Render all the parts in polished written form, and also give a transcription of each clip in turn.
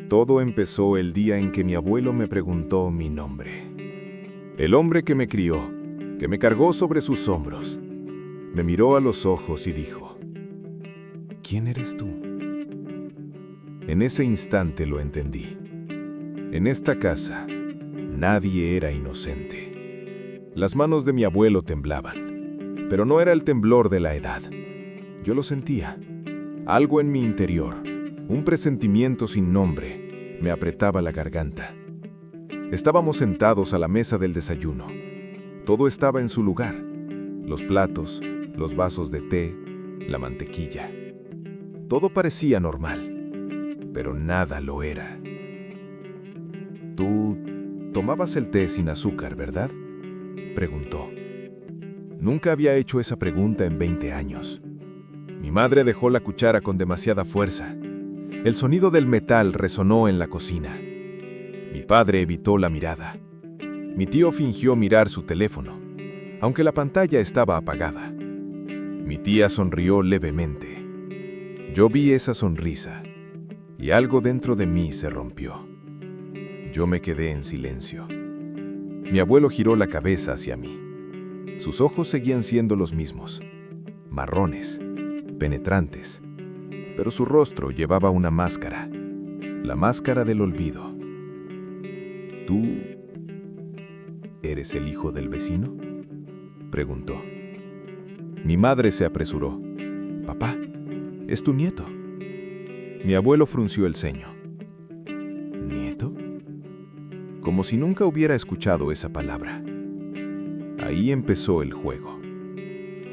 Todo empezó el día en que mi abuelo me preguntó mi nombre. El hombre que me crió, que me cargó sobre sus hombros, me miró a los ojos y dijo: ¿Quién eres tú? En ese instante lo entendí. En esta casa, nadie era inocente. Las manos de mi abuelo temblaban, pero no era el temblor de la edad. Yo lo sentía. Algo en mi interior, un presentimiento sin nombre, me apretaba la garganta. Estábamos sentados a la mesa del desayuno. Todo estaba en su lugar. Los platos, los vasos de té, la mantequilla. Todo parecía normal, pero nada lo era. «Tú tomabas el té sin azúcar, ¿verdad?», preguntó. Nunca había hecho esa pregunta en 20 años. Mi madre dejó la cuchara con demasiada fuerza. El sonido del metal resonó en la cocina. Mi padre evitó la mirada. Mi tío fingió mirar su teléfono, aunque la pantalla estaba apagada. Mi tía sonrió levemente. Yo vi esa sonrisa, y algo dentro de mí se rompió. Yo me quedé en silencio. Mi abuelo giró la cabeza hacia mí. Sus ojos seguían siendo los mismos, marrones, penetrantes, pero su rostro llevaba una máscara, la máscara del olvido. «¿Tú eres el hijo del vecino?», preguntó. Mi madre se apresuró. «Papá, es tu nieto». Mi abuelo frunció el ceño. «¿Nieto?», como si nunca hubiera escuchado esa palabra. Ahí empezó el juego.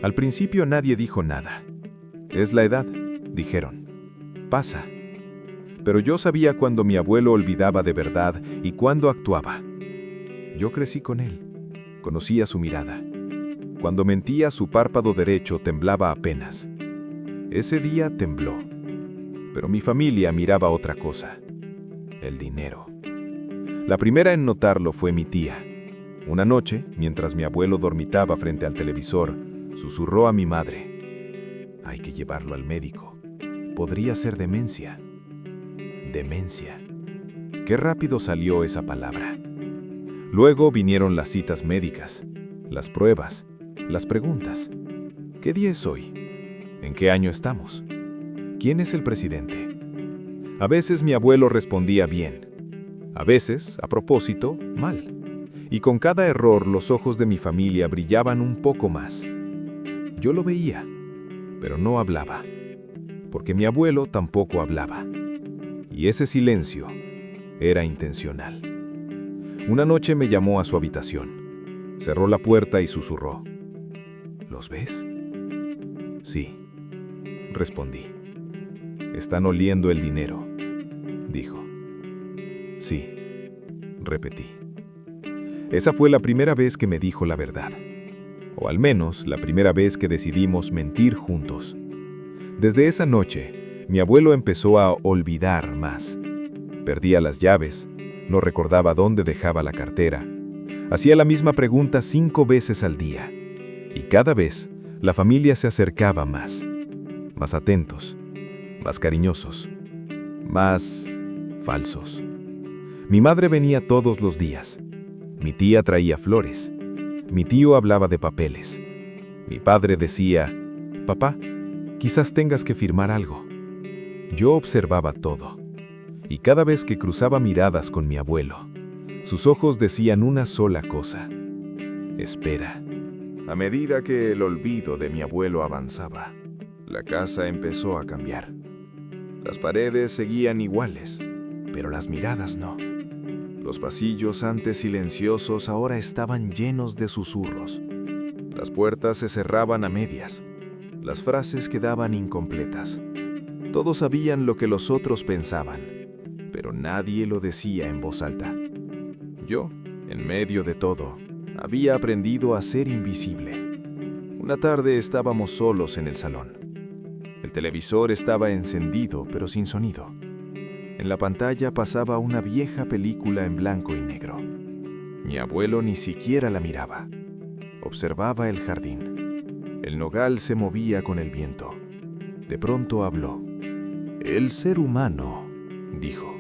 Al principio nadie dijo nada. «Es la edad», dijeron. «Pasa». Pero yo sabía cuando mi abuelo olvidaba de verdad y cuando actuaba. Yo crecí con él. Conocía su mirada. Cuando mentía, su párpado derecho temblaba apenas. Ese día tembló. Pero mi familia miraba otra cosa: el dinero. La primera en notarlo fue mi tía. Una noche, mientras mi abuelo dormitaba frente al televisor, susurró a mi madre: «Hay que llevarlo al médico. Podría ser demencia». Demencia. Qué rápido salió esa palabra. Luego vinieron las citas médicas, las pruebas, las preguntas. ¿Qué día es hoy? ¿En qué año estamos? ¿Quién es el presidente? A veces mi abuelo respondía bien. A veces, a propósito, mal. Y con cada error los ojos de mi familia brillaban un poco más. Yo lo veía, pero no hablaba, porque mi abuelo tampoco hablaba. Y ese silencio era intencional. Una noche me llamó a su habitación. Cerró la puerta y susurró: «¿Los ves?». «Sí», respondí. «Están oliendo el dinero», dijo. «Sí», repetí. Esa fue la primera vez que me dijo la verdad. O al menos la primera vez que decidimos mentir juntos. Desde esa noche, mi abuelo empezó a olvidar más. Perdía las llaves, no recordaba dónde dejaba la cartera. Hacía la misma pregunta 5 veces al día. Y cada vez, la familia se acercaba más. Más atentos, más cariñosos, más falsos. Mi madre venía todos los días. Mi tía traía flores. Mi tío hablaba de papeles. Mi padre decía: «Papá, quizás tengas que firmar algo». Yo observaba todo. Y cada vez que cruzaba miradas con mi abuelo, sus ojos decían una sola cosa: «Espera». A medida que el olvido de mi abuelo avanzaba, la casa empezó a cambiar. Las paredes seguían iguales, pero las miradas no. Los pasillos antes silenciosos ahora estaban llenos de susurros. Las puertas se cerraban a medias. Las frases quedaban incompletas. Todos sabían lo que los otros pensaban, pero nadie lo decía en voz alta. Yo, en medio de todo, había aprendido a ser invisible. Una tarde estábamos solos en el salón. El televisor estaba encendido, pero sin sonido. En la pantalla pasaba una vieja película en blanco y negro. Mi abuelo ni siquiera la miraba. Observaba el jardín. El nogal se movía con el viento. De pronto habló. «El ser humano», dijo,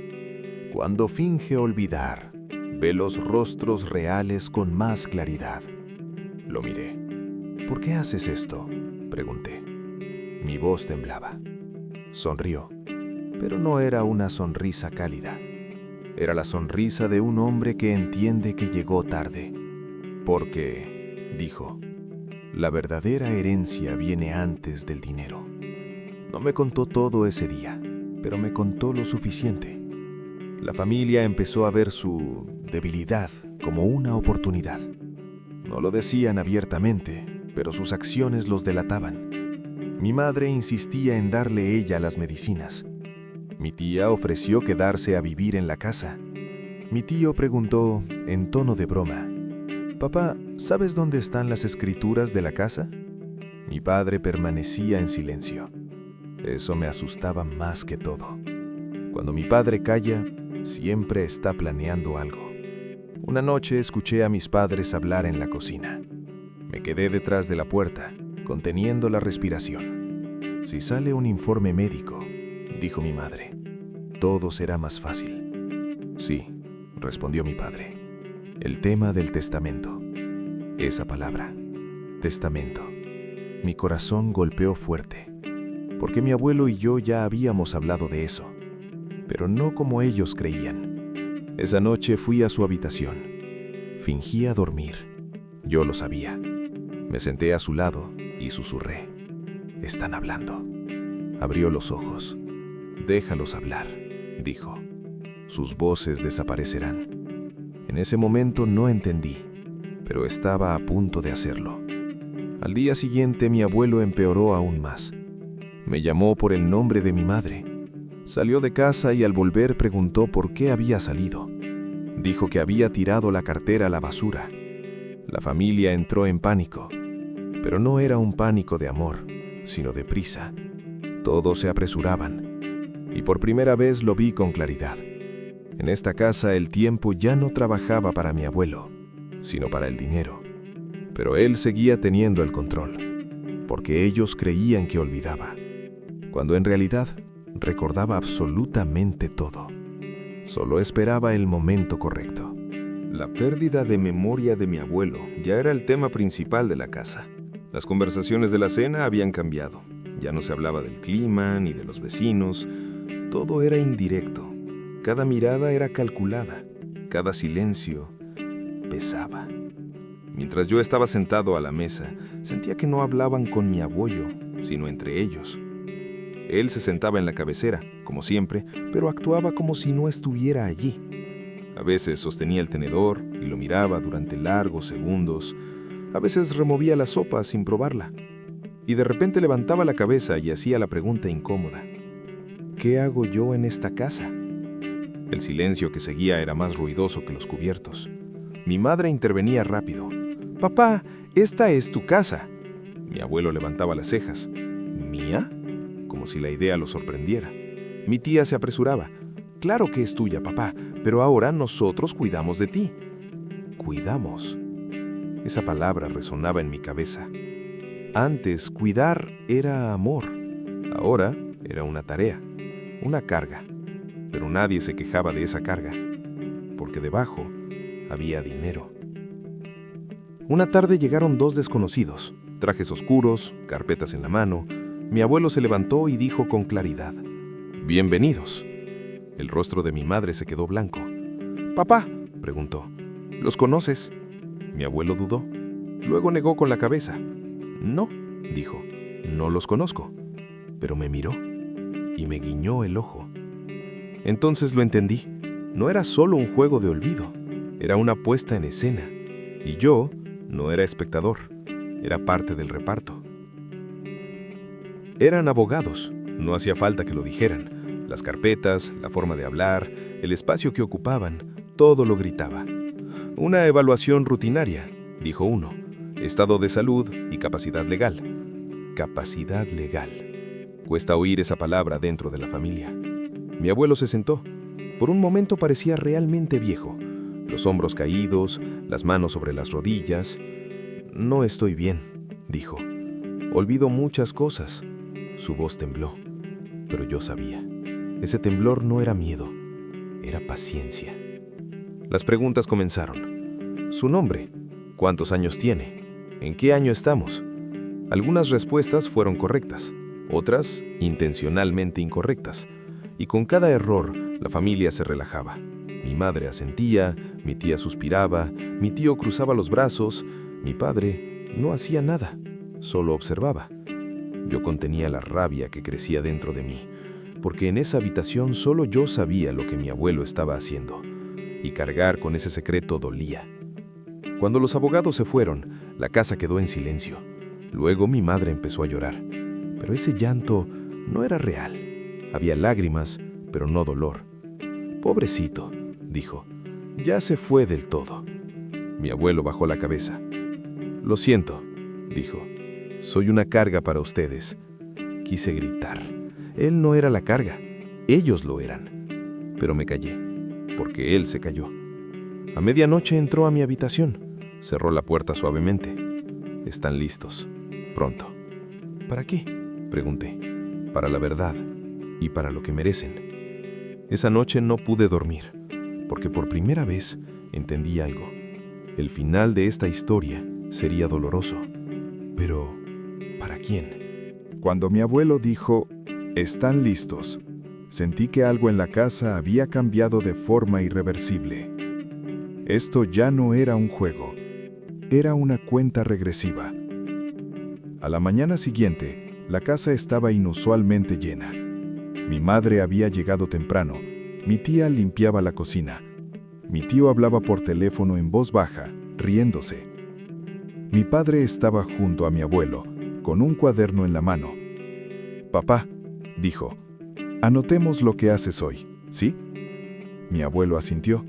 Cuando finge olvidar, ve los rostros reales con más claridad. Lo miré. ¿Por qué haces esto?, pregunté. Mi voz temblaba. Sonrió, pero no era una sonrisa cálida. Era la sonrisa de un hombre que entiende que llegó tarde. Porque, dijo, la verdadera herencia viene antes del dinero. No me contó todo ese día, pero me contó lo suficiente. La familia empezó a ver su debilidad como una oportunidad. No lo decían abiertamente, pero sus acciones los delataban. Mi madre insistía en darle ella las medicinas. Mi tía ofreció quedarse a vivir en la casa. Mi tío preguntó, en tono de broma, «Papá, ¿sabes dónde están las escrituras de la casa?». Mi padre permanecía en silencio. Eso me asustaba más que todo. Cuando mi padre calla, siempre está planeando algo. Una noche escuché a mis padres hablar en la cocina. Me quedé detrás de la puerta, conteniendo la respiración. «Si sale un informe médico», dijo mi madre, «todo será más fácil». «Sí», respondió mi padre. «El tema del testamento». Esa palabra, testamento. Mi corazón golpeó fuerte, porque mi abuelo y yo ya habíamos hablado de eso, pero no como ellos creían. Esa noche fui a su habitación. Fingía dormir. Yo lo sabía. Me senté a su lado y susurré. «Están hablando». Abrió los ojos. «Déjalos hablar», dijo. «Sus voces desaparecerán». En ese momento no entendí, pero estaba a punto de hacerlo. Al día siguiente mi abuelo empeoró aún más. Me llamó por el nombre de mi madre. Salió de casa y al volver preguntó por qué había salido. Dijo que había tirado la cartera a la basura. La familia entró en pánico, pero no era un pánico de amor, sino de prisa. Todos se apresuraban, y por primera vez lo vi con claridad. En esta casa el tiempo ya no trabajaba para mi abuelo, sino para el dinero. Pero él seguía teniendo el control, porque ellos creían que olvidaba, cuando en realidad recordaba absolutamente todo. Solo esperaba el momento correcto. La pérdida de memoria de mi abuelo ya era el tema principal de la casa. Las conversaciones de la cena habían cambiado. Ya no se hablaba del clima ni de los vecinos. Todo era indirecto. Cada mirada era calculada. Cada silencio pesaba. Mientras yo estaba sentado a la mesa, sentía que no hablaban con mi abuelo, sino entre ellos. Él se sentaba en la cabecera, como siempre, pero actuaba como si no estuviera allí. A veces sostenía el tenedor y lo miraba durante largos segundos. A veces removía la sopa sin probarla. Y de repente levantaba la cabeza y hacía la pregunta incómoda. ¿Qué hago yo en esta casa? El silencio que seguía era más ruidoso que los cubiertos. Mi madre intervenía rápido. «Papá, esta es tu casa». Mi abuelo levantaba las cejas. «¿Mía?», como si la idea lo sorprendiera. Mi tía se apresuraba. «Claro que es tuya, papá, pero ahora nosotros cuidamos de ti». «Cuidamos». Esa palabra resonaba en mi cabeza. Antes, cuidar era amor. Ahora era una tarea, una carga. Pero nadie se quejaba de esa carga, porque debajo había dinero. Una tarde llegaron dos desconocidos, trajes oscuros, carpetas en la mano. Mi abuelo se levantó y dijo con claridad: «Bienvenidos». El rostro de mi madre se quedó blanco. «Papá», preguntó, «¿los conoces?». Mi abuelo dudó. Luego negó con la cabeza. «No», dijo, «no los conozco». Pero me miró y me guiñó el ojo. Entonces lo entendí. No era solo un juego de olvido, era una puesta en escena. Y yo no era espectador, era parte del reparto. Eran abogados, no hacía falta que lo dijeran. Las carpetas, la forma de hablar, el espacio que ocupaban, todo lo gritaba. «Una evaluación rutinaria», dijo uno. «Estado de salud y capacidad legal». Capacidad legal. Cuesta oír esa palabra dentro de la familia. Mi abuelo se sentó. Por un momento parecía realmente viejo. Los hombros caídos, las manos sobre las rodillas. «No estoy bien», dijo. «Olvido muchas cosas». Su voz tembló, pero yo sabía. Ese temblor no era miedo, era paciencia. Las preguntas comenzaron. Su nombre, ¿cuántos años tiene? ¿En qué año estamos? Algunas respuestas fueron correctas, otras intencionalmente incorrectas, y con cada error la familia se relajaba. Mi madre asentía, mi tía suspiraba, mi tío cruzaba los brazos, mi padre no hacía nada, solo observaba. Yo contenía la rabia que crecía dentro de mí, porque en esa habitación solo yo sabía lo que mi abuelo estaba haciendo, y cargar con ese secreto dolía. Cuando los abogados se fueron, la casa quedó en silencio. Luego mi madre empezó a llorar, pero ese llanto no era real. Había lágrimas, pero no dolor. «Pobrecito», dijo, «ya se fue del todo». Mi abuelo bajó la cabeza. «Lo siento», dijo, «soy una carga para ustedes». Quise gritar. Él no era la carga, ellos lo eran. Pero me callé, porque él se calló. A medianoche entró a mi habitación, cerró la puerta suavemente. «Están listos, pronto». «¿Para qué?», pregunté. «Para la verdad y para lo que merecen». Esa noche no pude dormir, porque por primera vez entendí algo. El final de esta historia sería doloroso. Pero, ¿para quién? Cuando mi abuelo dijo, «están listos», sentí que algo en la casa había cambiado de forma irreversible. Esto ya no era un juego, era una cuenta regresiva. A la mañana siguiente, la casa estaba inusualmente llena. Mi madre había llegado temprano, mi tía limpiaba la cocina, mi tío hablaba por teléfono en voz baja, riéndose. Mi padre estaba junto a mi abuelo, con un cuaderno en la mano. «Papá», dijo, «anotemos lo que haces hoy, ¿sí?» Mi abuelo asintió.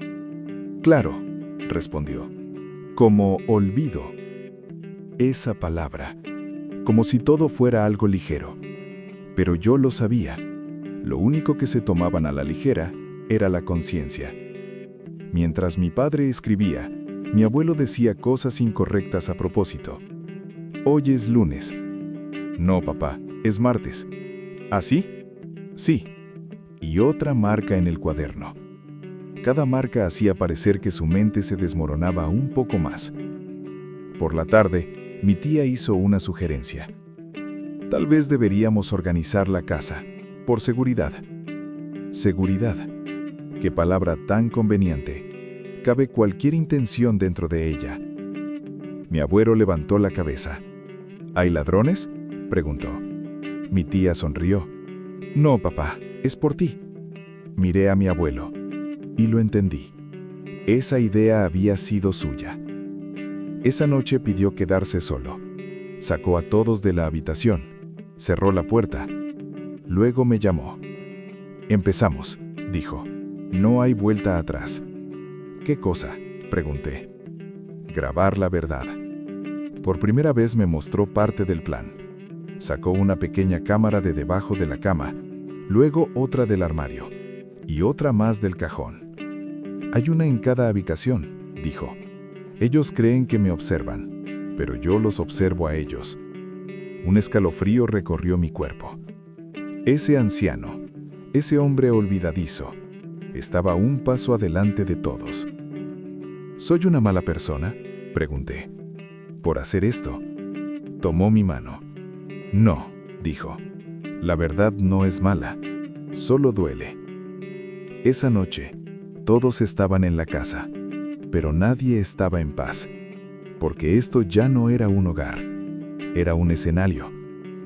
«Claro», respondió, «como olvido». Esa palabra, como si todo fuera algo ligero. Pero yo lo sabía. Lo único que se tomaban a la ligera era la conciencia. Mientras mi padre escribía, mi abuelo decía cosas incorrectas a propósito. «Hoy es lunes». «No, papá, es martes». «¿Ah, sí?» «Sí». Y otra marca en el cuaderno. Cada marca hacía parecer que su mente se desmoronaba un poco más. Por la tarde, mi tía hizo una sugerencia. «Tal vez deberíamos organizar la casa, por seguridad». Seguridad. Qué palabra tan conveniente. Cabe cualquier intención dentro de ella. Mi abuelo levantó la cabeza. «¿Hay ladrones?», preguntó. Mi tía sonrió. «No, papá, es por ti». Miré a mi abuelo y lo entendí. Esa idea había sido suya. Esa noche pidió quedarse solo. Sacó a todos de la habitación. Cerró la puerta. Luego me llamó. «Empezamos», dijo. «No hay vuelta atrás». «¿Qué cosa?», pregunté. «Grabar la verdad». Por primera vez me mostró parte del plan. Sacó una pequeña cámara de debajo de la cama, luego otra del armario, y otra más del cajón. «Hay una en cada habitación», dijo. «Ellos creen que me observan, pero yo los observo a ellos». Un escalofrío recorrió mi cuerpo. Ese anciano, ese hombre olvidadizo, estaba un paso adelante de todos. «¿Soy una mala persona?», pregunté. «Por hacer esto». Tomó mi mano. «No», dijo. «La verdad no es mala, solo duele». Esa noche, todos estaban en la casa, pero nadie estaba en paz, porque esto ya no era un hogar, era un escenario,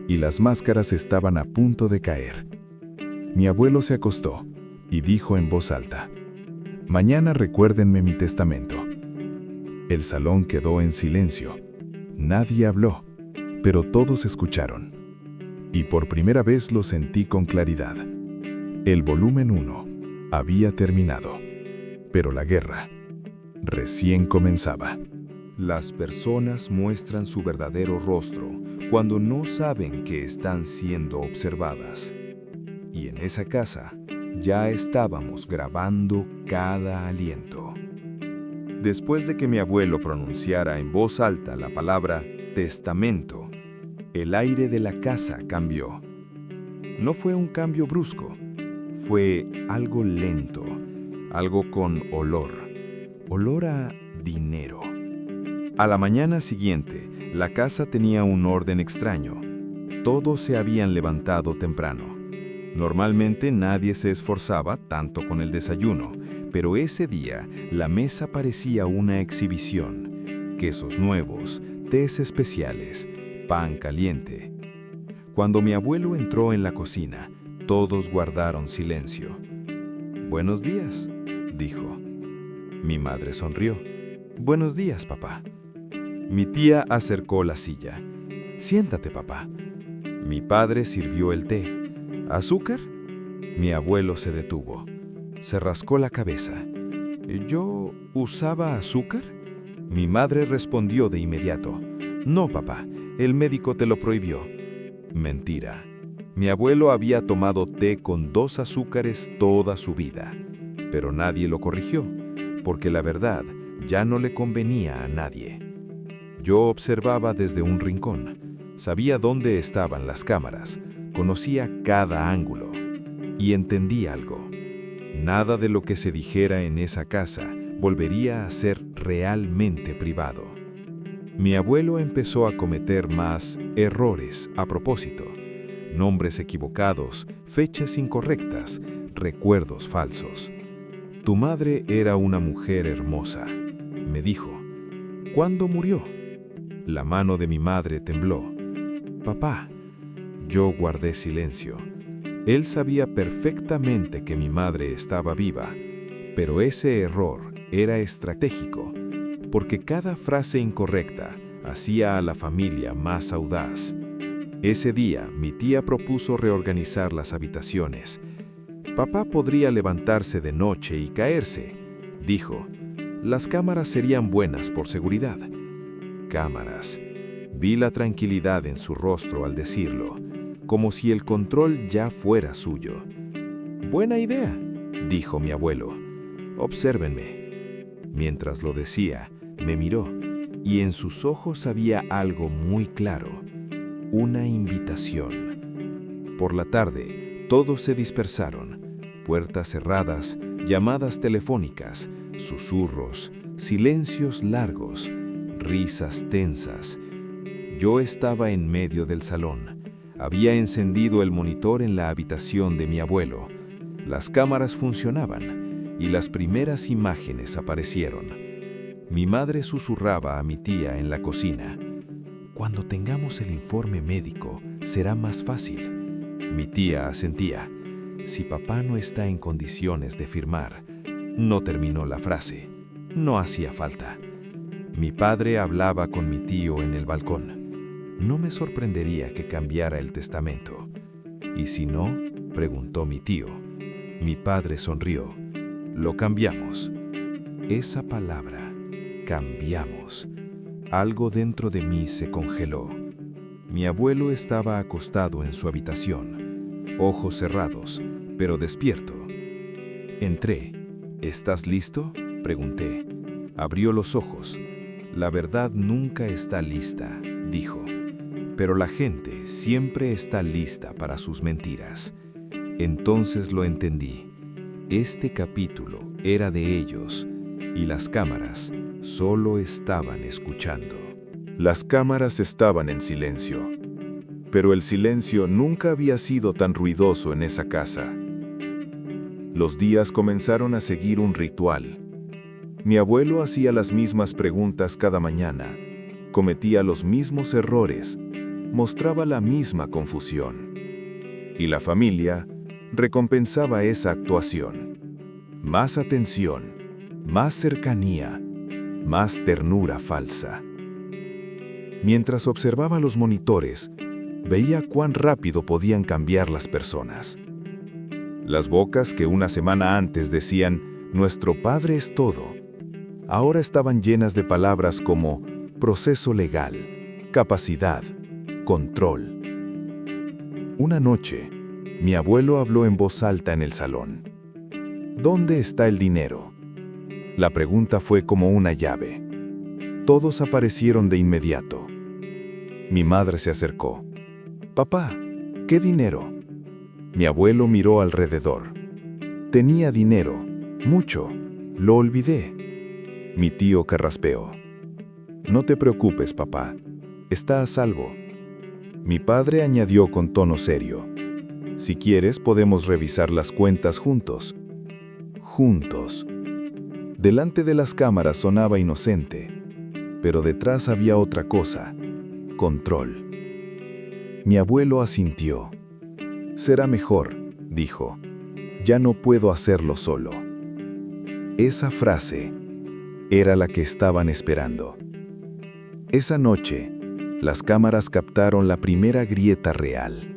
y las máscaras estaban a punto de caer. Mi abuelo se acostó y dijo en voz alta, «Mañana recuérdenme mi testamento». El salón quedó en silencio. Nadie habló, pero todos escucharon. Y por primera vez lo sentí con claridad. El volumen 1 había terminado, pero la guerra recién comenzaba. Las personas muestran su verdadero rostro cuando no saben que están siendo observadas. Y en esa casa ya estábamos grabando cada aliento. Después de que mi abuelo pronunciara en voz alta la palabra testamento, el aire de la casa cambió. No fue un cambio brusco, fue algo lento, algo con olor a dinero. A la mañana siguiente, la casa tenía un orden extraño. Todos se habían levantado temprano. Normalmente nadie se esforzaba tanto con el desayuno, pero ese día la mesa parecía una exhibición. Quesos nuevos, tés especiales, pan caliente. Cuando mi abuelo entró en la cocina, todos guardaron silencio. «Buenos días», dijo. Mi madre sonrió. «Buenos días, papá». Mi tía acercó la silla. «Siéntate, papá». Mi padre sirvió el té. «¿Azúcar?». Mi abuelo se detuvo. Se rascó la cabeza. «¿Yo usaba azúcar?». Mi madre respondió de inmediato. «No, papá, el médico te lo prohibió». Mentira. Mi abuelo había tomado té con 2 azúcares toda su vida, pero nadie lo corrigió, porque la verdad ya no le convenía a nadie. Yo observaba desde un rincón. Sabía dónde estaban las cámaras, conocía cada ángulo y entendí algo. Nada de lo que se dijera en esa casa volvería a ser realmente privado. Mi abuelo empezó a cometer más errores a propósito. Nombres equivocados, fechas incorrectas, recuerdos falsos. «Tu madre era una mujer hermosa», me dijo. «¿Cuándo murió?». La mano de mi madre tembló. «Papá». Yo guardé silencio. Él sabía perfectamente que mi madre estaba viva, pero ese error era estratégico, porque cada frase incorrecta hacía a la familia más audaz. Ese día, mi tía propuso reorganizar las habitaciones. «Papá podría levantarse de noche y caerse», dijo. «Las cámaras serían buenas por seguridad». Cámaras. Vi la tranquilidad en su rostro al decirlo, como si el control ya fuera suyo. «Buena idea», dijo mi abuelo. «Obsérvenme». Mientras lo decía, me miró, y en sus ojos había algo muy claro. Una invitación. Por la tarde, todos se dispersaron. Puertas cerradas, llamadas telefónicas, susurros, silencios largos, risas tensas. Yo estaba en medio del salón. Había encendido el monitor en la habitación de mi abuelo. Las cámaras funcionaban y las primeras imágenes aparecieron. Mi madre susurraba a mi tía en la cocina. «Cuando tengamos el informe médico, será más fácil». Mi tía asentía. «Si papá no está en condiciones de firmar». No terminó la frase. No hacía falta. Mi padre hablaba con mi tío en el balcón. No me sorprendería que cambiara el testamento. «¿Y si no?», preguntó mi tío. Mi padre sonrió. «Lo cambiamos». Esa palabra, cambiamos. Algo dentro de mí se congeló. Mi abuelo estaba acostado en su habitación, ojos cerrados, pero despierto. Entré. «¿Estás listo?», pregunté. Abrió los ojos. «La verdad nunca está lista», dijo. «Pero la gente siempre está lista para sus mentiras». Entonces lo entendí. Este capítulo era de ellos, y las cámaras solo estaban escuchando. Las cámaras estaban en silencio, pero el silencio nunca había sido tan ruidoso en esa casa. Los días comenzaron a seguir un ritual. Mi abuelo hacía las mismas preguntas cada mañana, cometía los mismos errores, mostraba la misma confusión. Y la familia recompensaba esa actuación. Más atención, más cercanía, más ternura falsa. Mientras observaba los monitores, veía cuán rápido podían cambiar las personas. Las bocas que una semana antes decían «Nuestro padre es todo», ahora estaban llenas de palabras como proceso legal, capacidad, control. Una noche, mi abuelo habló en voz alta en el salón. «¿Dónde está el dinero?». La pregunta fue como una llave. Todos aparecieron de inmediato. Mi madre se acercó. «Papá, ¿qué dinero?». Mi abuelo miró alrededor. Tenía dinero, Mucho. Lo olvidé. Mi tío carraspeó. No te preocupes, papá. Está a salvo. Mi padre añadió con tono serio. Si quieres, podemos revisar las cuentas juntos. Juntos. Delante de las cámaras sonaba inocente, pero detrás había otra cosa. Control. Mi abuelo asintió. Será mejor, dijo. Ya no puedo hacerlo solo. Esa frase era la que estaban esperando. Esa noche, las cámaras captaron la primera grieta real.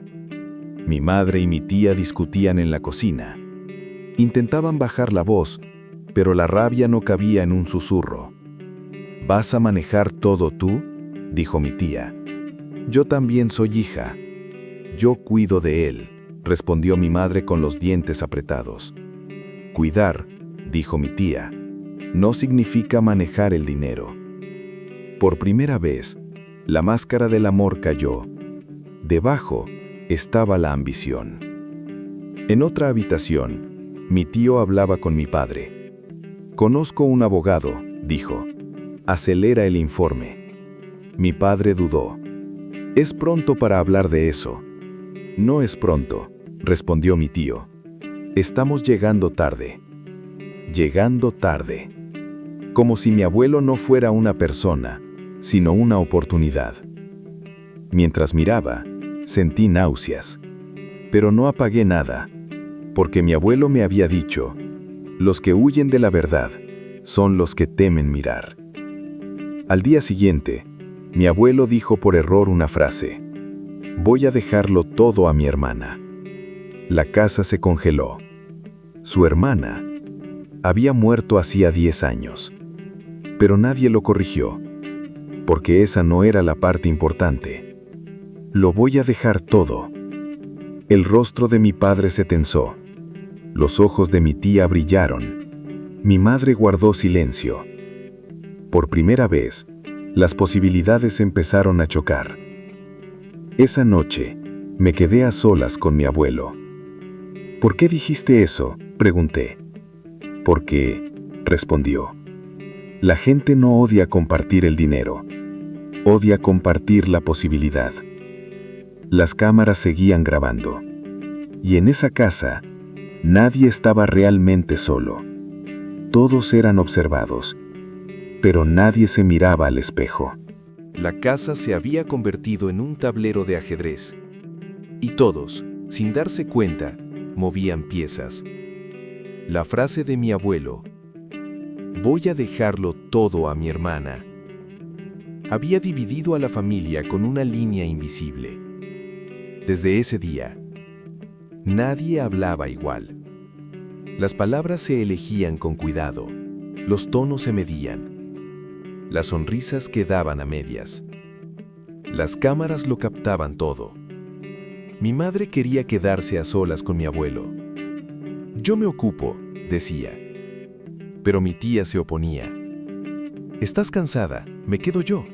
Mi madre y mi tía discutían en la cocina. Intentaban bajar la voz, pero la rabia no cabía en un susurro. ¿Vas a manejar todo tú?, dijo mi tía. Yo también soy hija. Yo cuido de él, respondió mi madre con los dientes apretados. Cuidar, dijo mi tía, no significa manejar el dinero. Por primera vez, la máscara del amor cayó. Debajo estaba la ambición. En otra habitación, mi tío hablaba con mi padre. Conozco un abogado, dijo. Acelera el informe. Mi padre dudó. Es pronto para hablar de eso. No es pronto, respondió mi tío. Estamos llegando tarde. Llegando tarde. Como si mi abuelo no fuera una persona, sino una oportunidad. Mientras miraba, sentí náuseas. Pero no apagué nada, porque mi abuelo me había dicho, los que huyen de la verdad son los que temen mirar. Al día siguiente, mi abuelo dijo por error una frase. Voy a dejarlo todo a mi hermana. La casa se congeló. Su hermana había muerto hacía 10 años, pero nadie lo corrigió, porque esa no era la parte importante. Lo voy a dejar todo. El rostro de mi padre se tensó. Los ojos de mi tía brillaron. Mi madre guardó silencio. Por primera vez, las posibilidades empezaron a chocar. Esa noche, me quedé a solas con mi abuelo. ¿Por qué dijiste eso?, pregunté. Porque, respondió, la gente no odia compartir el dinero, odia compartir la posibilidad. Las cámaras seguían grabando. Y en esa casa, nadie estaba realmente solo. Todos eran observados, pero nadie se miraba al espejo. La casa se había convertido en un tablero de ajedrez. Y todos, sin darse cuenta, movían piezas. La frase de mi abuelo, voy a dejarlo todo a mi hermana, había dividido a la familia con una línea invisible. Desde ese día, nadie hablaba igual. Las palabras se elegían con cuidado, los tonos se medían. Las sonrisas quedaban a medias. Las cámaras lo captaban todo. Mi madre quería quedarse a solas con mi abuelo. Yo me ocupo, decía. Pero mi tía se oponía. ¿Estás cansada? Me quedo yo.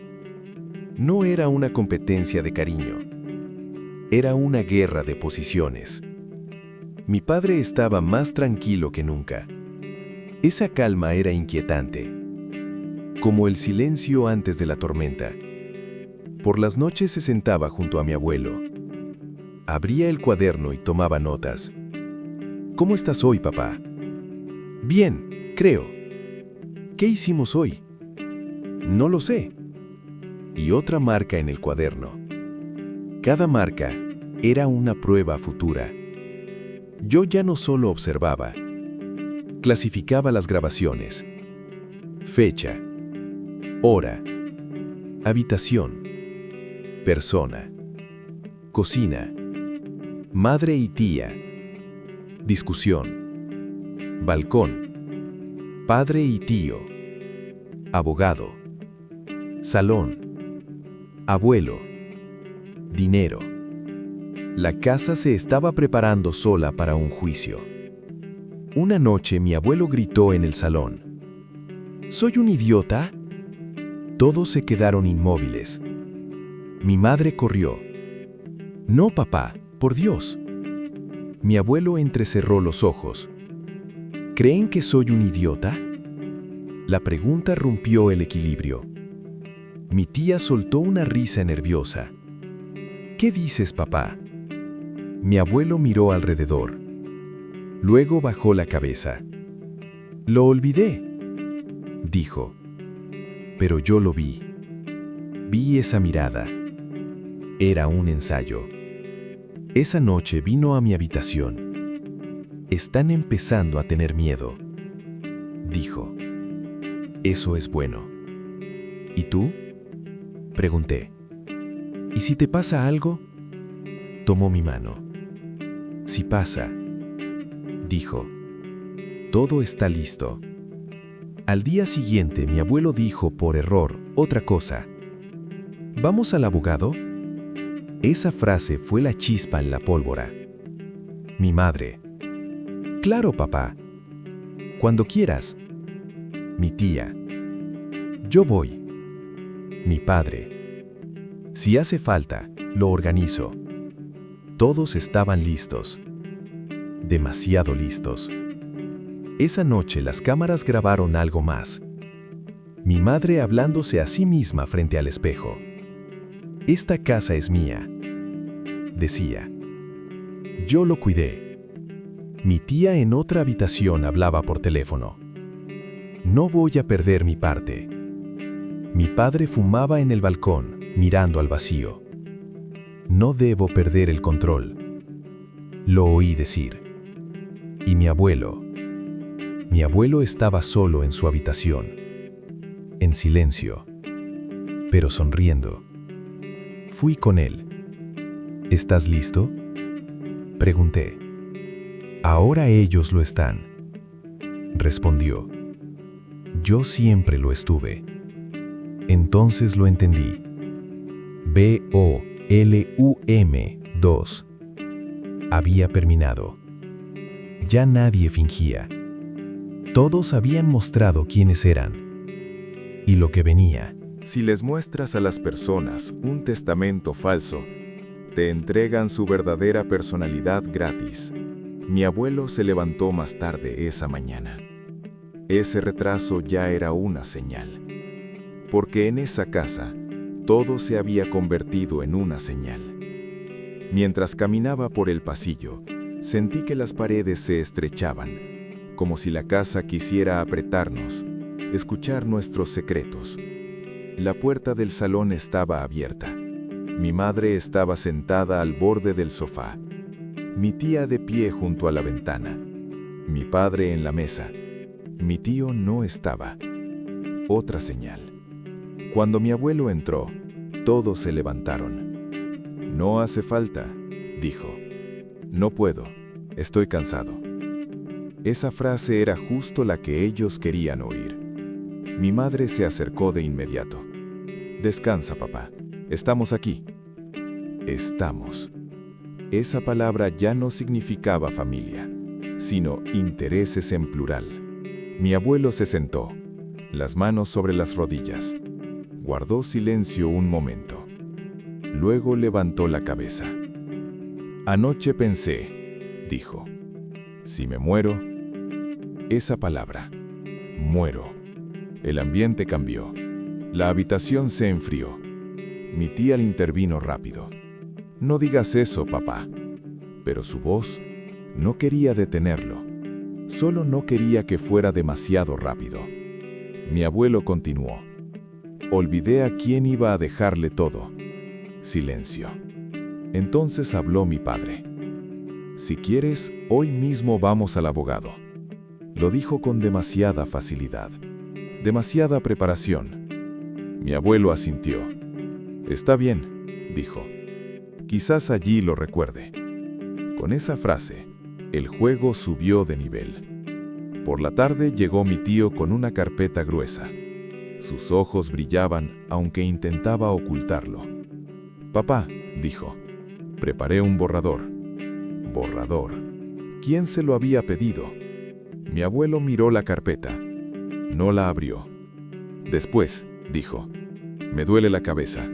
No era una competencia de cariño. Era una guerra de posiciones. Mi padre estaba más tranquilo que nunca. Esa calma era inquietante. Como el silencio antes de la tormenta. Por las noches se sentaba junto a mi abuelo. Abría el cuaderno y tomaba notas. ¿Cómo estás hoy, papá? Bien, creo. ¿Qué hicimos hoy? No lo sé. Y otra marca en el cuaderno. Cada marca era una prueba futura. Yo ya no solo observaba. Clasificaba las grabaciones. Fecha. Hora, habitación, persona, cocina, madre y tía, discusión, balcón, padre y tío, abogado, salón, abuelo, dinero. La casa se estaba preparando sola para un juicio. Una noche mi abuelo gritó en el salón. ¿Soy un idiota? Todos se quedaron inmóviles. Mi madre corrió. No, papá, por Dios. Mi abuelo entrecerró los ojos. ¿Creen que soy un idiota? La pregunta rompió el equilibrio. Mi tía soltó una risa nerviosa. ¿Qué dices, papá? Mi abuelo miró alrededor. Luego bajó la cabeza. Lo olvidé, dijo. Pero yo lo vi. Vi esa mirada. Era un ensayo. Esa noche vino a mi habitación. Están empezando a tener miedo, dijo. Eso es bueno. ¿Y tú? Pregunté. ¿Y si te pasa algo? Tomó mi mano. Si pasa, dijo. Todo está listo. Al día siguiente mi abuelo dijo por error otra cosa. ¿Vamos al abogado? Esa frase fue la chispa en la pólvora. Mi madre. Claro, papá. Cuando quieras. Mi tía. Yo voy. Mi padre. Si hace falta, lo organizo. Todos estaban listos. Demasiado listos. Esa noche las cámaras grabaron algo más. Mi madre hablándose a sí misma frente al espejo. Esta casa es mía, decía. Yo lo cuidé. Mi tía en otra habitación hablaba por teléfono. No voy a perder mi parte. Mi padre fumaba en el balcón, mirando al vacío. No debo perder el control. Lo oí decir. Y mi abuelo estaba solo en su habitación, en silencio, pero sonriendo. Fui con él. ¿Estás listo? Pregunté. Ahora ellos lo están. Respondió. Yo siempre lo estuve. Entonces lo entendí. BOLUM 2. Había terminado. Ya nadie fingía. Todos habían mostrado quiénes eran. Y lo que venía. Si les muestras a las personas un testamento falso, te entregan su verdadera personalidad gratis. Mi abuelo se levantó más tarde esa mañana. Ese retraso ya era una señal. Porque en esa casa, todo se había convertido en una señal. Mientras caminaba por el pasillo, sentí que las paredes se estrechaban, como si la casa quisiera apretarnos, escuchar nuestros secretos. La puerta del salón estaba abierta. Mi madre estaba sentada al borde del sofá. Mi tía de pie junto a la ventana. Mi padre en la mesa. Mi tío no estaba. Otra señal. Cuando mi abuelo entró, todos se levantaron. No hace falta, dijo. No puedo, estoy cansado. Esa frase era justo la que ellos querían oír. Mi madre se acercó de inmediato. Descansa, papá. Estamos aquí. Estamos. Esa palabra ya no significaba familia, sino intereses en plural. Mi abuelo se sentó, las manos sobre las rodillas. Guardó silencio un momento. Luego levantó la cabeza. Anoche pensé, dijo. Si me muero, esa palabra, muero. El ambiente cambió. La habitación se enfrió. Mi tía le intervino rápido. No digas eso, papá. Pero su voz no quería detenerlo. Solo no quería que fuera demasiado rápido. Mi abuelo continuó. Olvidé a quién iba a dejarle todo. Silencio. Entonces habló mi padre. Si quieres, hoy mismo vamos al abogado. Lo dijo con demasiada facilidad. Demasiada preparación. Mi abuelo asintió. Está bien, dijo. Quizás allí lo recuerde. Con esa frase, el juego subió de nivel. Por la tarde llegó mi tío con una carpeta gruesa. Sus ojos brillaban, aunque intentaba ocultarlo. Papá, dijo, preparé un borrador. ¿Borrador? ¿Quién se lo había pedido? Mi abuelo miró la carpeta. No la abrió. Después, dijo, me duele la cabeza.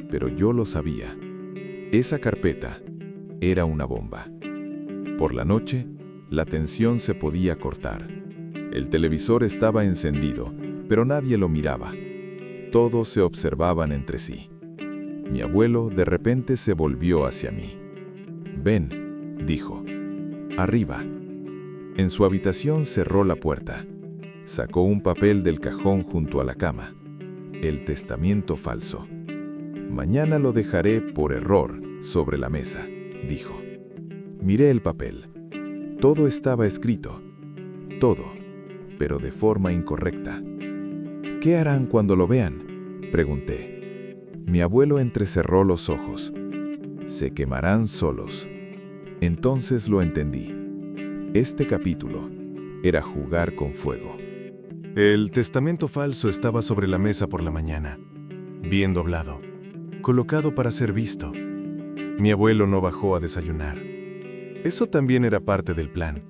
Pero yo lo sabía. Esa carpeta era una bomba. Por la noche, La tensión se podía cortar. El televisor estaba encendido, pero nadie lo miraba. Todos se observaban entre sí. Mi abuelo de repente se volvió hacia mí. «Ven», dijo. «Arriba». En su habitación cerró la puerta. Sacó un papel del cajón junto a la cama. El testamento falso. «Mañana lo dejaré por error sobre la mesa», dijo. Miré el papel. Todo estaba escrito. Todo, pero de forma incorrecta. «¿Qué harán cuando lo vean?», pregunté. Mi abuelo entrecerró los ojos. «Se quemarán solos». Entonces lo entendí. Este capítulo era jugar con fuego. El testamento falso estaba sobre la mesa por la mañana, bien doblado, colocado para ser visto. Mi abuelo no bajó a desayunar. Eso también era parte del plan.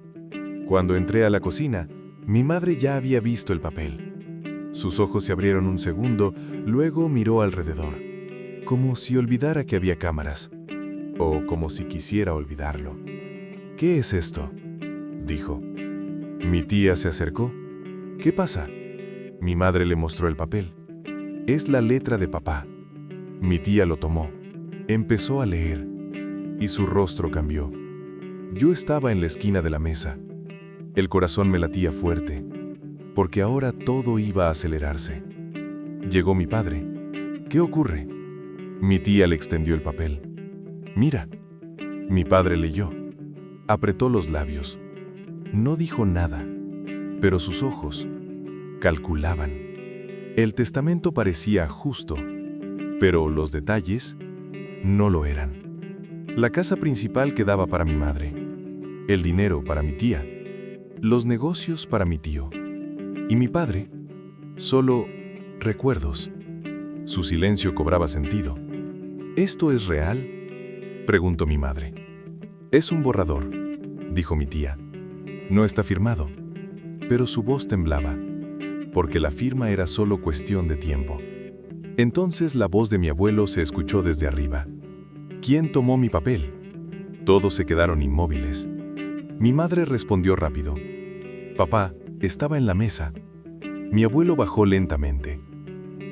Cuando entré a la cocina, mi madre ya había visto el papel. Sus ojos se abrieron un segundo, luego miró alrededor, como si olvidara que había cámaras, o como si quisiera olvidarlo. «¿Qué es esto?», dijo. Mi tía se acercó. «¿Qué pasa?». Mi madre le mostró el papel. «Es la letra de papá». Mi tía lo tomó. Empezó a leer, y su rostro cambió. Yo estaba en la esquina de la mesa. El corazón me latía fuerte, porque ahora todo iba a acelerarse. Llegó mi padre. «¿Qué ocurre?». Mi tía le extendió el papel. «Mira». Mi padre leyó. Apretó los labios. No dijo nada, pero sus ojos calculaban. El testamento parecía justo, pero los detalles no lo eran. La casa principal quedaba para mi madre, el dinero para mi tía, los negocios para mi tío. Y mi padre, solo recuerdos. Su silencio cobraba sentido. «¿Esto es real?», preguntó mi madre. «Es un borrador», dijo mi tía. «No está firmado». Pero su voz temblaba, porque la firma era solo cuestión de tiempo. Entonces la voz de mi abuelo se escuchó desde arriba. «¿Quién tomó mi papel?». Todos se quedaron inmóviles. Mi madre respondió rápido. «Papá, estaba en la mesa». Mi abuelo bajó lentamente,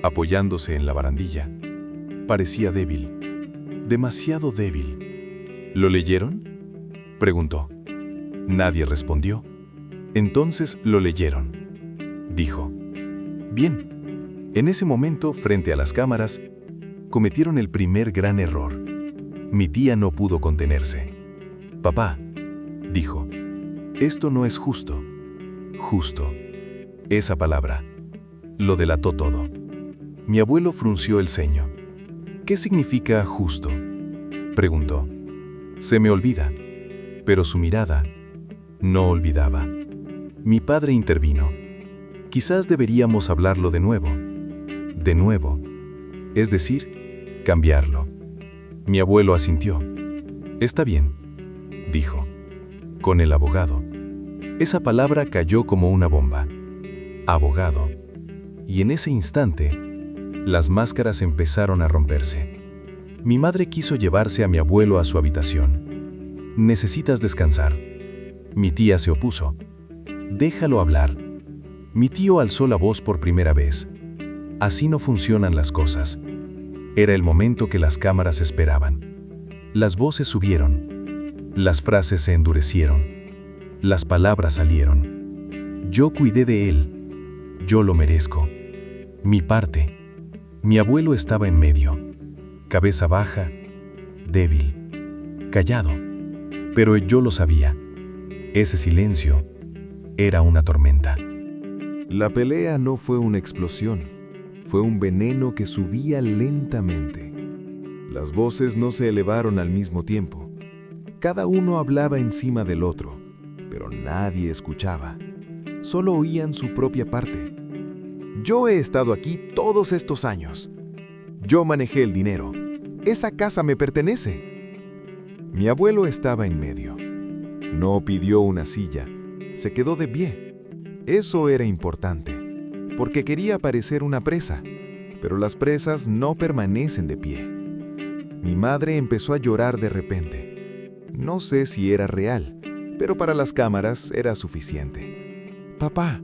apoyándose en la barandilla. Parecía débil, demasiado débil. «¿Lo leyeron?», preguntó. Nadie respondió. «Entonces lo leyeron», dijo. Bien. En ese momento, frente a las cámaras, cometieron el primer gran error. Mi tía no pudo contenerse. «Papá», dijo, «esto no es justo». Justo. Esa palabra lo delató todo. Mi abuelo frunció el ceño. «¿Qué significa justo?», preguntó. «Se me olvida». Pero su mirada no olvidaba. Mi padre intervino. «Quizás deberíamos hablarlo de nuevo». De nuevo. Es decir, cambiarlo. Mi abuelo asintió. «Está bien», dijo. «Con el abogado». Esa palabra cayó como una bomba. Abogado. Y en ese instante, las máscaras empezaron a romperse. Mi madre quiso llevarse a mi abuelo a su habitación. «Necesitas descansar». Mi tía se opuso. «Déjalo hablar». Mi tío alzó la voz por primera vez. Así no funcionan las cosas. Era el momento que las cámaras esperaban. Las voces subieron. Las frases se endurecieron. Las palabras salieron. Yo cuidé de él. Yo lo merezco. Mi parte. Mi abuelo estaba en medio. Cabeza baja, débil, callado. Pero yo lo sabía. Ese silencio era una tormenta. La pelea no fue una explosión, fue un veneno que subía lentamente. Las voces no se elevaron al mismo tiempo. Cada uno hablaba encima del otro, pero nadie escuchaba. Solo oían su propia parte. Yo he estado aquí todos estos años. Yo manejé el dinero. Esa casa me pertenece. Mi abuelo estaba en medio. No pidió una silla, se quedó de pie. Eso era importante, porque quería parecer una presa, pero las presas no permanecen de pie. Mi madre empezó a llorar de repente. No sé si era real, pero para las cámaras era suficiente. «Papá»,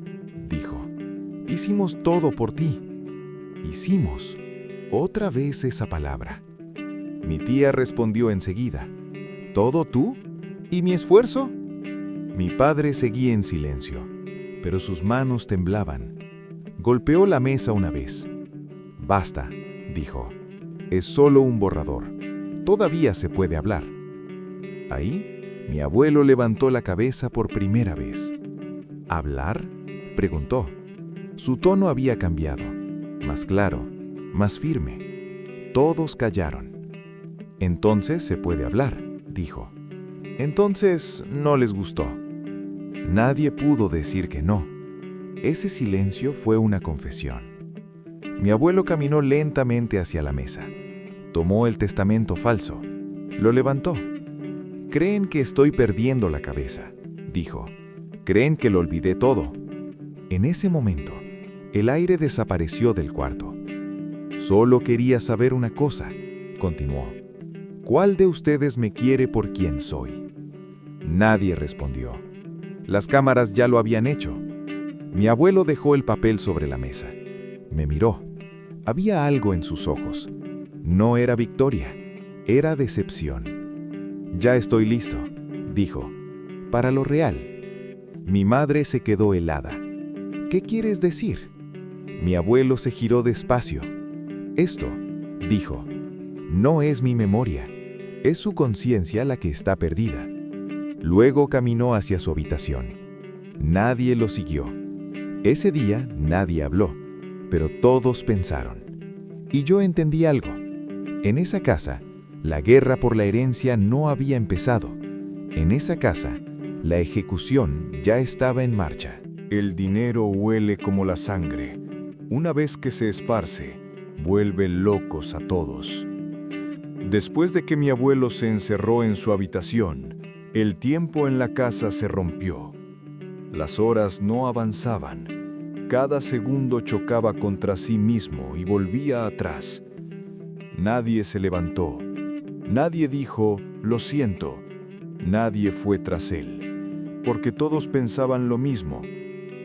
dijo, «hicimos todo por ti». Hicimos. Otra vez esa palabra. Mi tía respondió enseguida, «¿Todo tú? ¿Y mi esfuerzo?». Mi padre seguía en silencio, pero sus manos temblaban. Golpeó la mesa una vez. «Basta», dijo, «es solo un borrador. Todavía se puede hablar». Ahí, mi abuelo levantó la cabeza por primera vez. «¿Hablar?», preguntó. Su tono había cambiado, más claro, más firme. Todos callaron. «Entonces se puede hablar», dijo. Entonces no les gustó. Nadie pudo decir que no. Ese silencio fue una confesión. Mi abuelo caminó lentamente hacia la mesa. Tomó el testamento falso. Lo levantó. «Creen que estoy perdiendo la cabeza», dijo. «Creen que lo olvidé todo». En ese momento, el aire desapareció del cuarto. «Solo quería saber una cosa», continuó. «¿Cuál de ustedes me quiere por quien soy?». Nadie respondió. Las cámaras ya lo habían hecho. Mi abuelo dejó el papel sobre la mesa. Me miró. Había algo en sus ojos. No era victoria, era decepción. «Ya estoy listo», dijo, «para lo real». Mi madre se quedó helada. «¿Qué quieres decir?». Mi abuelo se giró despacio. «Esto», dijo, «no es mi memoria, es su conciencia la que está perdida». Luego caminó hacia su habitación. Nadie lo siguió. Ese día nadie habló, pero todos pensaron. Y yo entendí algo. En esa casa, la guerra por la herencia no había empezado. En esa casa, la ejecución ya estaba en marcha. El dinero huele como la sangre. Una vez que se esparce, vuelve locos a todos. Después de que mi abuelo se encerró en su habitación, el tiempo en la casa se rompió. Las horas no avanzaban. Cada segundo chocaba contra sí mismo y volvía atrás. Nadie se levantó. Nadie dijo, «lo siento». Nadie fue tras él, porque todos pensaban lo mismo.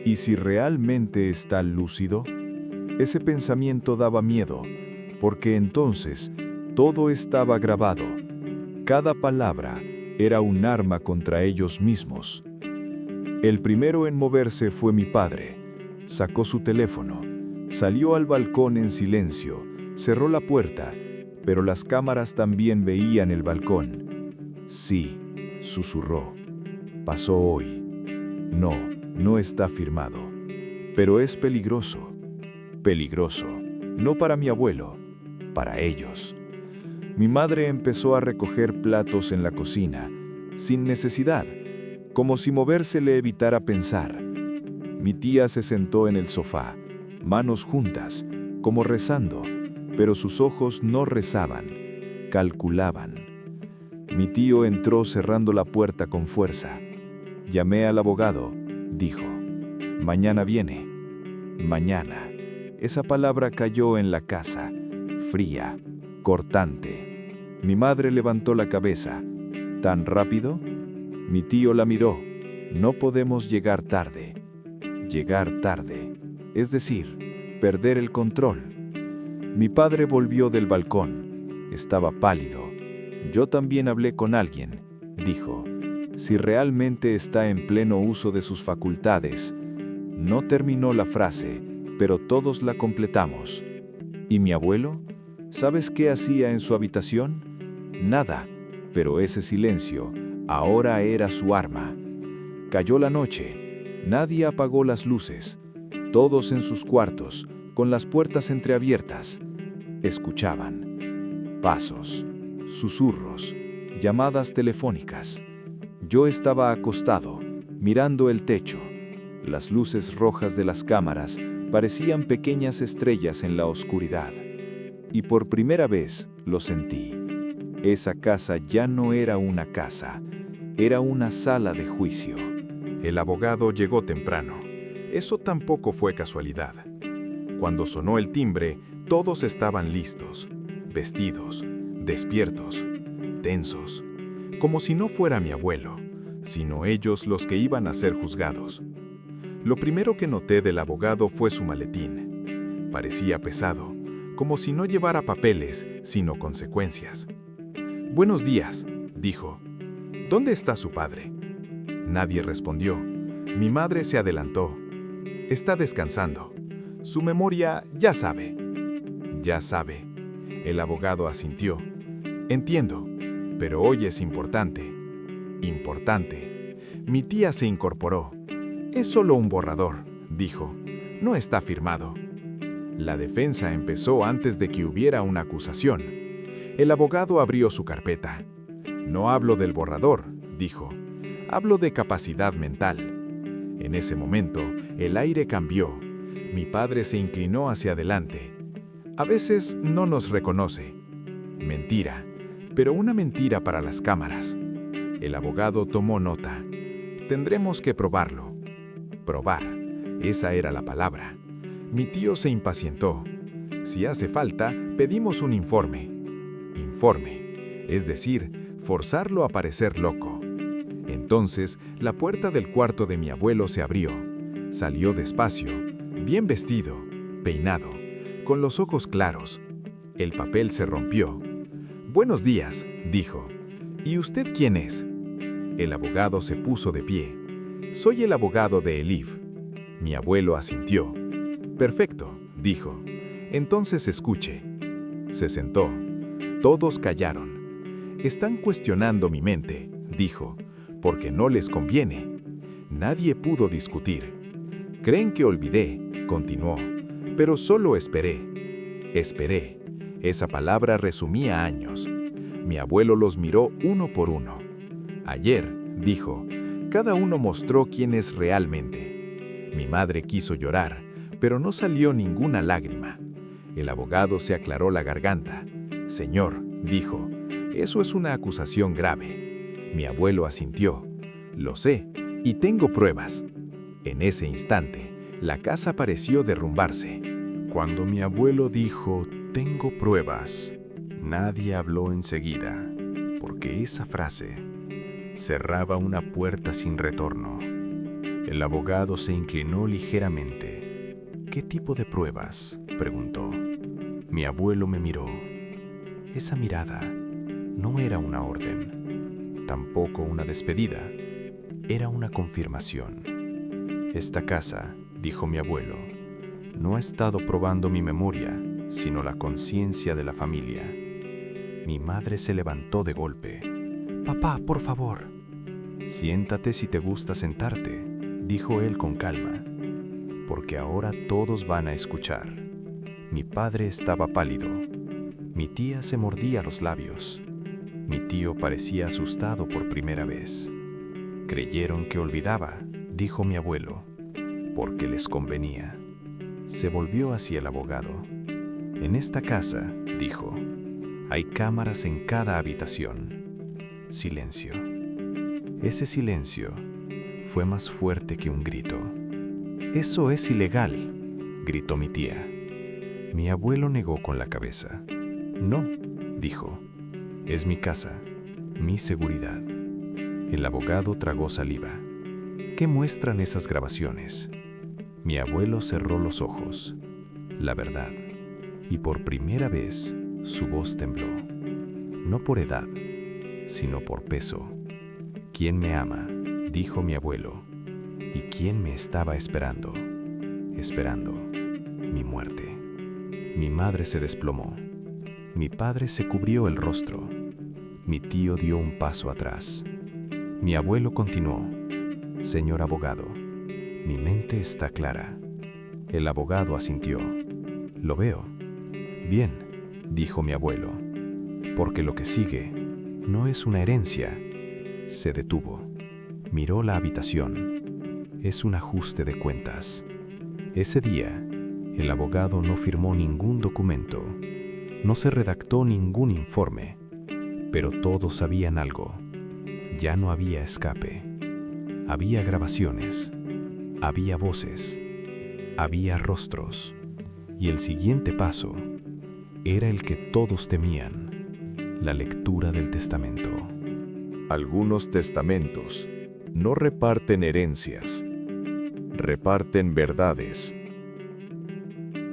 ¿Y si realmente está lúcido? Ese pensamiento daba miedo, porque entonces todo estaba grabado. Cada palabra era un arma contra ellos mismos. El primero en moverse fue mi padre. Sacó su teléfono, salió al balcón en silencio, cerró la puerta, pero las cámaras también veían el balcón. «Sí», susurró, «pasó hoy. No está firmado. Pero es peligroso. Peligroso, no para mi abuelo, para ellos». Mi madre empezó a recoger platos en la cocina, sin necesidad, como si moverse le evitara pensar. Mi tía se sentó en el sofá, manos juntas, como rezando, pero sus ojos no rezaban, calculaban. Mi tío entró cerrando la puerta con fuerza. «Llamé al abogado», dijo. «Mañana viene». Mañana. Esa palabra cayó en la casa, fría, cortante. Mi madre levantó la cabeza. «¿Tan rápido?». Mi tío la miró. «No podemos llegar tarde». Llegar tarde, es decir, perder el control. Mi padre volvió del balcón. Estaba pálido. «Yo también hablé con alguien», dijo. «Si realmente está en pleno uso de sus facultades». No terminó la frase, pero todos la completamos. ¿Y mi abuelo? ¿Sabes qué hacía en su habitación? Nada, pero ese silencio ahora era su arma. Cayó la noche. Nadie apagó las luces. Todos en sus cuartos, con las puertas entreabiertas. Escuchaban. Pasos, susurros, llamadas telefónicas. Yo estaba acostado, mirando el techo. Las luces rojas de las cámaras parecían pequeñas estrellas en la oscuridad. Y por primera vez lo sentí. Esa casa ya no era una casa, era una sala de juicio. El abogado llegó temprano. Eso tampoco fue casualidad. Cuando sonó el timbre, todos estaban listos, vestidos, despiertos, tensos, como si no fuera mi abuelo, sino ellos los que iban a ser juzgados. Lo primero que noté del abogado fue su maletín. Parecía pesado, como si no llevara papeles, sino consecuencias. «Buenos días», dijo. «¿Dónde está su padre?» Nadie respondió. Mi madre se adelantó. «Está descansando. Su memoria ya sabe». «Ya sabe». El abogado asintió. «Entiendo, pero hoy es importante». «Importante». Mi tía se incorporó. «Es solo un borrador», dijo. «No está firmado». La defensa empezó antes de que hubiera una acusación. El abogado abrió su carpeta. «No hablo del borrador», dijo. «Hablo de capacidad mental». En ese momento, el aire cambió. Mi padre se inclinó hacia adelante. «A veces no nos reconoce». Mentira, pero una mentira para las cámaras. El abogado tomó nota. «Tendremos que probarlo». Probar. Esa era la palabra. Mi tío se impacientó. «Si hace falta, pedimos un informe». Informe. Es decir, forzarlo a parecer loco. Entonces, la puerta del cuarto de mi abuelo se abrió. Salió despacio, bien vestido, peinado, con los ojos claros. El papel se rompió. «Buenos días», dijo. «¿Y usted quién es?» El abogado se puso de pie. «Soy el abogado de Elif». Mi abuelo asintió. «Perfecto», dijo. «Entonces escuche». Se sentó. Todos callaron. «Están cuestionando mi mente», dijo, «porque no les conviene». Nadie pudo discutir. «Creen que olvidé», continuó, «pero solo esperé». Esperé. Esa palabra resumía años. Mi abuelo los miró uno por uno. «Ayer», dijo, «cada uno mostró quién es realmente». Mi madre quiso llorar, pero no salió ninguna lágrima. El abogado se aclaró la garganta. «Señor», dijo, «eso es una acusación grave». Mi abuelo asintió. «Lo sé, y tengo pruebas». En ese instante, la casa pareció derrumbarse. Cuando mi abuelo dijo, «tengo pruebas», nadie habló enseguida, porque esa frase cerraba una puerta sin retorno. El abogado se inclinó ligeramente. «¿Qué tipo de pruebas?», preguntó. Mi abuelo me miró. Esa mirada no era una orden, tampoco una despedida, era una confirmación. «Esta casa», dijo mi abuelo, «no ha estado probando mi memoria, sino la conciencia de la familia». Mi madre se levantó de golpe. «Papá, por favor». «Siéntate si te gusta sentarte», dijo él con calma, «porque ahora todos van a escuchar». Mi padre estaba pálido. Mi tía se mordía los labios. Mi tío parecía asustado por primera vez. «Creyeron que olvidaba», dijo mi abuelo, «porque les convenía». Se volvió hacia el abogado. «En esta casa», dijo, «hay cámaras en cada habitación». Silencio. Ese silencio fue más fuerte que un grito. «Eso es ilegal», gritó mi tía. Mi abuelo negó con la cabeza. «No», dijo, «es mi casa, mi seguridad». El abogado tragó saliva. «¿Qué muestran esas grabaciones?». Mi abuelo cerró los ojos. La verdad. Y por primera vez, su voz tembló. No por edad, sino por peso. «¿Quién me ama?», dijo mi abuelo. «¿Y quién me estaba esperando?». Esperando mi muerte. Mi madre se desplomó. Mi padre se cubrió el rostro. Mi tío dio un paso atrás. Mi abuelo continuó. «Señor abogado, mi mente está clara». El abogado asintió. «Lo veo». «Bien», dijo mi abuelo, «porque lo que sigue no es una herencia». Se detuvo. Miró la habitación. Es un ajuste de cuentas. Ese día, el abogado no firmó ningún documento. No se redactó ningún informe. Pero todos sabían algo. Ya no había escape. Había grabaciones. Había voces. Había rostros. Y el siguiente paso era el que todos temían: la lectura del testamento. Algunos testamentos no reparten herencias, reparten verdades.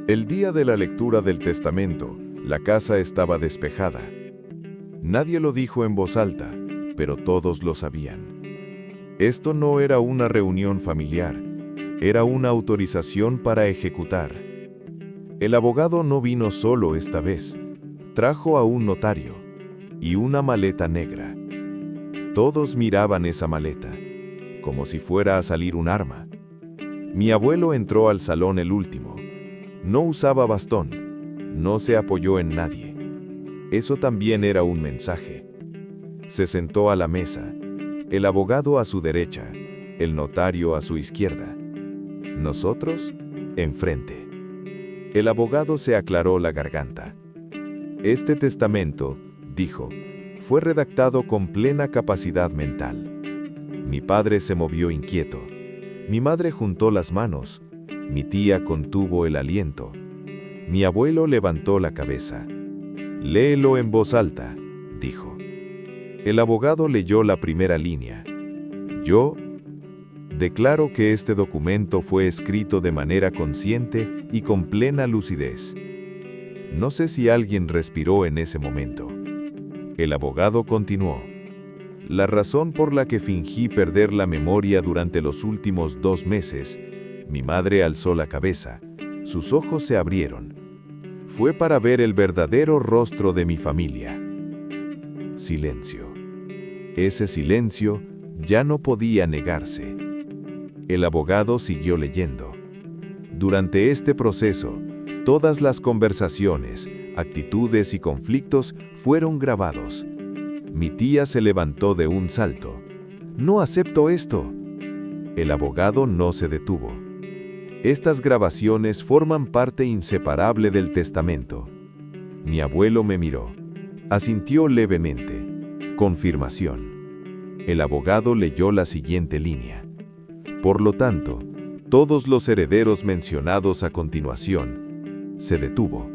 El día de la lectura del testamento, la casa estaba despejada. Nadie lo dijo en voz alta, pero todos lo sabían. Esto no era una reunión familiar, era una autorización para ejecutar. El abogado no vino solo esta vez, trajo a un notario y una maleta negra. Todos miraban esa maleta, como si fuera a salir un arma. Mi abuelo entró al salón el último. No usaba bastón, no se apoyó en nadie. Eso también era un mensaje. Se sentó a la mesa, el abogado a su derecha, el notario a su izquierda. Nosotros, enfrente. El abogado se aclaró la garganta. Este testamento, dijo, fue redactado con plena capacidad mental. Mi padre se movió inquieto. Mi madre juntó las manos. Mi tía contuvo el aliento. Mi abuelo levantó la cabeza. Léelo en voz alta, dijo. El abogado leyó la primera línea. Yo declaro que este documento fue escrito de manera consciente y con plena lucidez. No sé si alguien respiró en ese momento. El abogado continuó. La razón por la que fingí perder la memoria durante los últimos 2 meses, mi madre alzó la cabeza, sus ojos se abrieron. Fue para ver el verdadero rostro de mi familia. Silencio. Ese silencio ya no podía negarse. El abogado siguió leyendo. Durante este proceso, todas las conversaciones, actitudes y conflictos fueron grabados. Mi tía se levantó de un salto. «No acepto esto». El abogado no se detuvo. Estas grabaciones forman parte inseparable del testamento. Mi abuelo me miró. Asintió levemente. Confirmación. El abogado leyó la siguiente línea. Por lo tanto, todos los herederos mencionados a continuación. Se detuvo.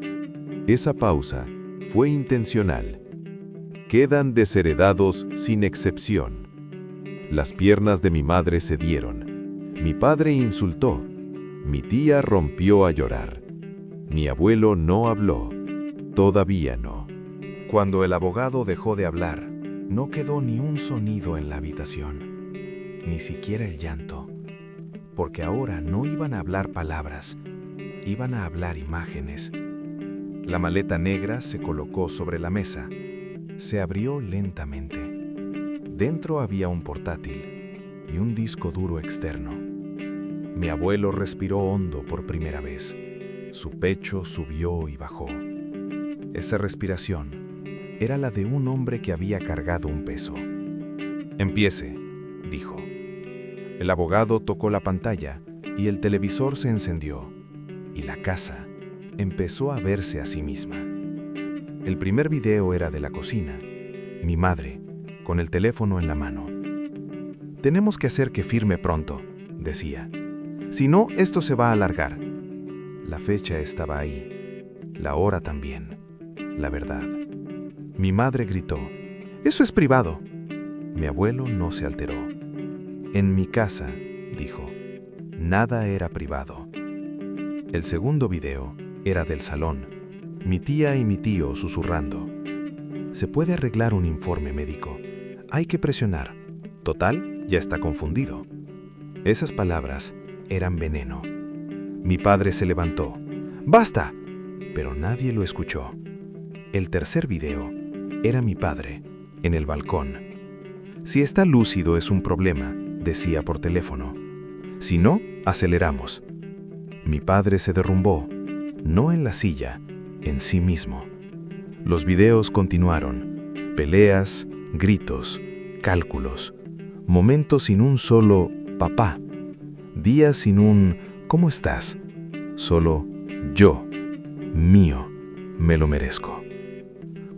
Esa pausa fue intencional. Quedan desheredados sin excepción. Las piernas de mi madre cedieron. Mi padre insultó. Mi tía rompió a llorar. Mi abuelo no habló. Todavía no. Cuando el abogado dejó de hablar, no quedó ni un sonido en la habitación, ni siquiera el llanto, porque ahora no iban a hablar palabras, iban a hablar imágenes. La maleta negra se colocó sobre la mesa. Se abrió lentamente. Dentro había un portátil y un disco duro externo. Mi abuelo respiró hondo por primera vez. Su pecho subió y bajó. Esa respiración era la de un hombre que había cargado un peso. «Empiece», dijo. El abogado tocó la pantalla y el televisor se encendió, y la casa empezó a verse a sí misma. El primer video era de la cocina, mi madre, con el teléfono en la mano. «Tenemos que hacer que firme pronto», decía. «Si no, esto se va a alargar». La fecha estaba ahí, la hora también, la verdad. Mi madre gritó, «Eso es privado». Mi abuelo no se alteró. «En mi casa», dijo, «nada era privado». El segundo video era del salón, mi tía y mi tío susurrando. «Se puede arreglar un informe médico. Hay que presionar. Total, ya está confundido». Esas palabras eran veneno. Mi padre se levantó. «¡Basta!», pero nadie lo escuchó. El tercer video era mi padre, en el balcón. «Si está lúcido es un problema», decía por teléfono. «Si no, aceleramos». Mi padre se derrumbó, no en la silla, en sí mismo. Los videos continuaron. Peleas, gritos, cálculos. Momentos sin un solo «papá». Días sin un «¿cómo estás?». Solo «yo», mío, me lo merezco.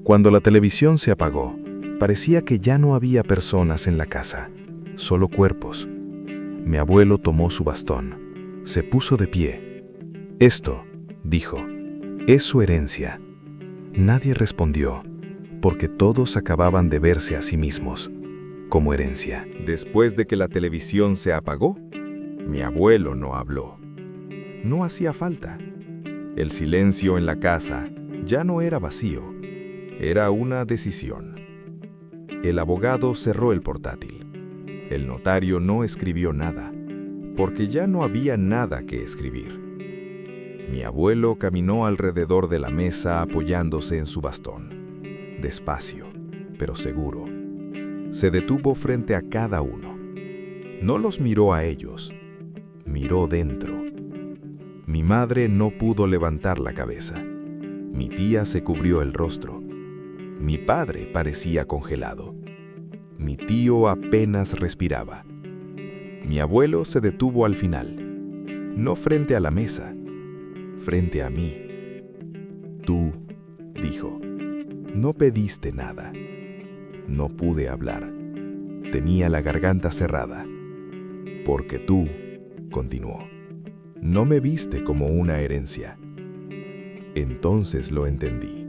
Cuando la televisión se apagó, parecía que ya no había personas en la casa, solo cuerpos. Mi abuelo tomó su bastón, se puso de pie. «Esto», dijo, «es su herencia». Nadie respondió, porque todos acababan de verse a sí mismos. como herencia. Después de que la televisión se apagó, mi abuelo no habló. No hacía falta. El silencio en la casa ya no era vacío, era una decisión. El abogado cerró el portátil. El notario no escribió nada, porque ya no había nada que escribir. Mi abuelo caminó alrededor de la mesa apoyándose en su bastón. Despacio, pero seguro. Se detuvo frente a cada uno. No los miró a ellos, miró dentro. Mi madre no pudo levantar la cabeza. Mi tía se cubrió el rostro. Mi padre parecía congelado. Mi tío apenas respiraba. Mi abuelo se detuvo al final, no frente a la mesa, frente a mí. Tú, dijo, no pediste nada. No pude hablar. Tenía la garganta cerrada. Porque tú, continuó, no me viste como una herencia. Entonces lo entendí.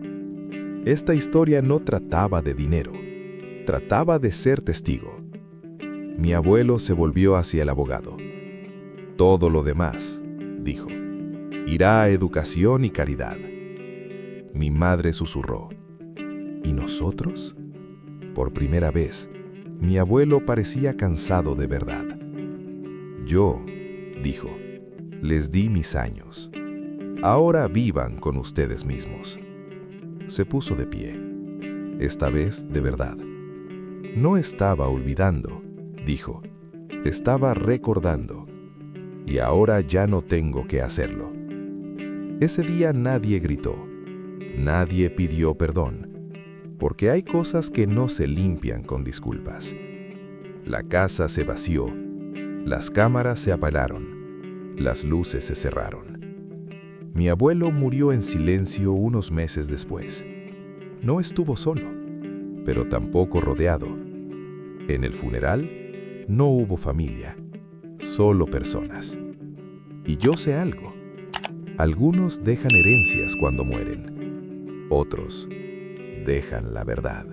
Esta historia no trataba de dinero, trataba de ser testigo. Mi abuelo se volvió hacia el abogado. Todo lo demás, dijo, irá a educación y caridad. Mi madre susurró. ¿Y nosotros? Por primera vez, mi abuelo parecía cansado de verdad. Yo, dijo, les di mis años. Ahora vivan con ustedes mismos. Se puso de pie. Esta vez de verdad. No estaba olvidando, dijo. Estaba recordando. Y ahora ya no tengo que hacerlo. Ese día nadie gritó. Nadie pidió perdón. Porque hay cosas que no se limpian con disculpas. La casa se vació. Las cámaras se apagaron. Las luces se cerraron. Mi abuelo murió en silencio unos meses después. No estuvo solo, pero tampoco rodeado. En el funeral no hubo familia, solo personas. Y yo sé algo. Algunos dejan herencias cuando mueren. Otros dejan la verdad.